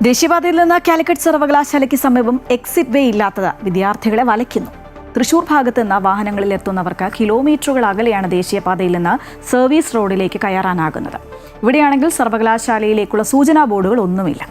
ദേശീയപാതയിൽ നിന്ന് കാലിക്കറ്റ് സർവകലാശാലയ്ക്ക് സമീപം എക്സിറ്റ് വേ ഇല്ലാത്തത് വിദ്യാർത്ഥികളെ വലയ്ക്കുന്നു. തൃശൂർ ഭാഗത്ത് നിന്ന് വാഹനങ്ങളിൽ എത്തുന്നവർക്ക് കിലോമീറ്ററുകൾ അകലെയാണ് ദേശീയപാതയിൽ നിന്ന് സർവീസ് റോഡിലേക്ക് കയറാനാകുന്നത്. ഇവിടെയാണെങ്കിൽ സർവകലാശാലയിലേക്കുള്ള സൂചനാ ബോർഡുകൾ ഒന്നുമില്ല.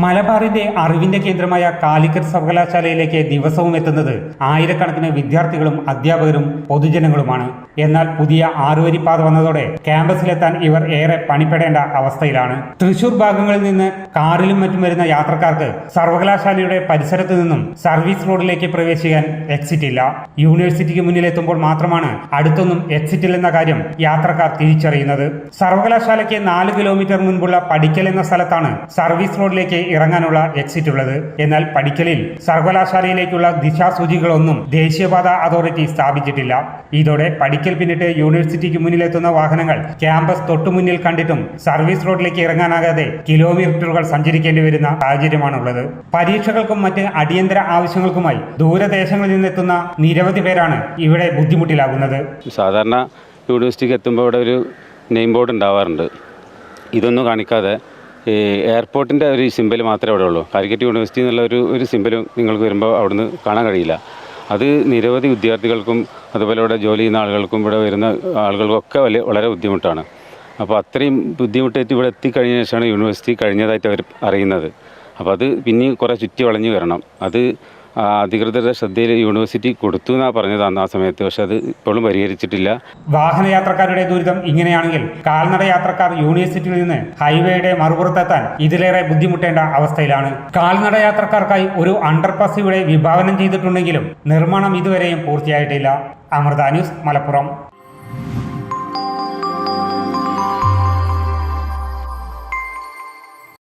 മലബാറിന്റെ അറിവിന്റെ കേന്ദ്രമായ കാലിക്കറ്റ് സർവകലാശാലയിലേക്ക് ദിവസവും എത്തുന്നത് ആയിരക്കണക്കിന് വിദ്യാർത്ഥികളും അധ്യാപകരും പൊതുജനങ്ങളുമാണ്. എന്നാൽ പുതിയ ആറുവരിപ്പാത വന്നതോടെ ക്യാമ്പസിലെത്താൻ ഇവർ ഏറെ പണിപ്പെടേണ്ട അവസ്ഥയിലാണ്. തൃശൂർ ഭാഗങ്ങളിൽ നിന്ന് കാറിലും മറ്റും വരുന്ന യാത്രക്കാർക്ക് സർവകലാശാലയുടെ പരിസരത്ത് നിന്നും സർവീസ് റോഡിലേക്ക് പ്രവേശിക്കാൻ എക്സിറ്റ് ഇല്ല. യൂണിവേഴ്സിറ്റിക്ക് മുന്നിലെത്തുമ്പോൾ മാത്രമാണ് അടുത്തൊന്നും എക്സിറ്റ് ഇല്ലെന്ന കാര്യം യാത്രക്കാർ തിരിച്ചറിയുന്നത്. സർവകലാശാലയ്ക്ക് 4 കിലോമീറ്റർ മുൻപുള്ള പടിക്കൽ എന്ന സ്ഥലത്താണ് സർവീസ് റോഡിലേക്ക് ഇറങ്ങാനുള്ള എക്സിറ്റ് ഉള്ളത്. എന്നാൽ പടിക്കലിൽ സർവകലാശാലയിലേക്കുള്ള ദിശാസൂചികളൊന്നും ദേശീയപാത അതോറിറ്റി സ്ഥാപിച്ചിട്ടില്ല. ഇതോടെ പടിക്കൽ പിന്നിട്ട് യൂണിവേഴ്സിറ്റിക്ക് മുന്നിലെത്തുന്ന വാഹനങ്ങൾ ക്യാമ്പസ് തൊട്ടുമുന്നിൽ കണ്ടിട്ടും സർവീസ് റോഡിലേക്ക് ഇറങ്ങാനാകാതെ കിലോമീറ്ററുകൾ സഞ്ചരിക്കേണ്ടി വരുന്ന സാഹചര്യമാണുള്ളത്. പരീക്ഷകൾക്കും മറ്റ് അടിയന്തര ആവശ്യങ്ങൾക്കുമായി ദൂരദേശങ്ങളിൽ നിന്നെത്തുന്ന നിരവധി പേരാണ് ഇവിടെ ബുദ്ധിമുട്ടിലാകുന്നത്. സാധാരണ യൂണിവേഴ്സിറ്റിക്ക് എത്തുമ്പോൾ ഇവിടെ ഒരു നെയിം ബോർഡ് ഉണ്ടാവാറുണ്ട്. ഇതൊന്നും കാണിക്കാതെ എയർപോർട്ടിൻ്റെ ഒരു സിമ്പൽ മാത്രമേ അവിടെ ഉള്ളൂ. കാലിക്കറ്റ് യൂണിവേഴ്സിറ്റി എന്നുള്ള ഒരു സിമ്പലും നിങ്ങൾക്ക് വരുമ്പോൾ അവിടുന്ന് കാണാൻ കഴിയില്ല. അത് നിരവധി വിദ്യാർത്ഥികൾക്കും അതുപോലെ ഇവിടെ ജോലി ചെയ്യുന്ന ആളുകൾക്കും ഇവിടെ വരുന്ന ആളുകൾക്കൊക്കെ വളരെ ബുദ്ധിമുട്ടാണ്. അപ്പോൾ അത്രയും ബുദ്ധിമുട്ടായിട്ട് ഇവിടെ എത്തിക്കഴിഞ്ഞ ശേഷമാണ് യൂണിവേഴ്സിറ്റി കഴിഞ്ഞതായിട്ട് അവർ അറിയുന്നത്. അപ്പോൾ അത് പിന്നെയും കുറേ ചുറ്റി വളഞ്ഞു വരണം. അത് അധികൃതരുടെ ശ്രദ്ധയിൽ യൂണിവേഴ്സിറ്റി കൊടുത്തു എന്നാണ് പറഞ്ഞത് അന്ന് ആ സമയത്ത്. പക്ഷെ അത് ഇപ്പോഴും പരിഹരിച്ചിട്ടില്ല. വാഹനയാത്രക്കാരുടെ ദുരിതം ഇങ്ങനെയാണെങ്കിൽ കാൽനട യാത്രക്കാർ യൂണിവേഴ്സിറ്റിയിൽ നിന്ന് ഹൈവേയുടെ മറുപുറത്തെത്താൻ ഇതിലേറെ ബുദ്ധിമുട്ടേണ്ട അവസ്ഥയിലാണ്. കാൽനട യാത്രക്കാർക്കായി ഒരു അണ്ടർപാസ് ഇവിടെ വിഭാവനം ചെയ്തിട്ടുണ്ടെങ്കിലും നിർമ്മാണം ഇതുവരെയും പൂർത്തിയായിട്ടില്ല. അമൃത ന്യൂസ്, മലപ്പുറം.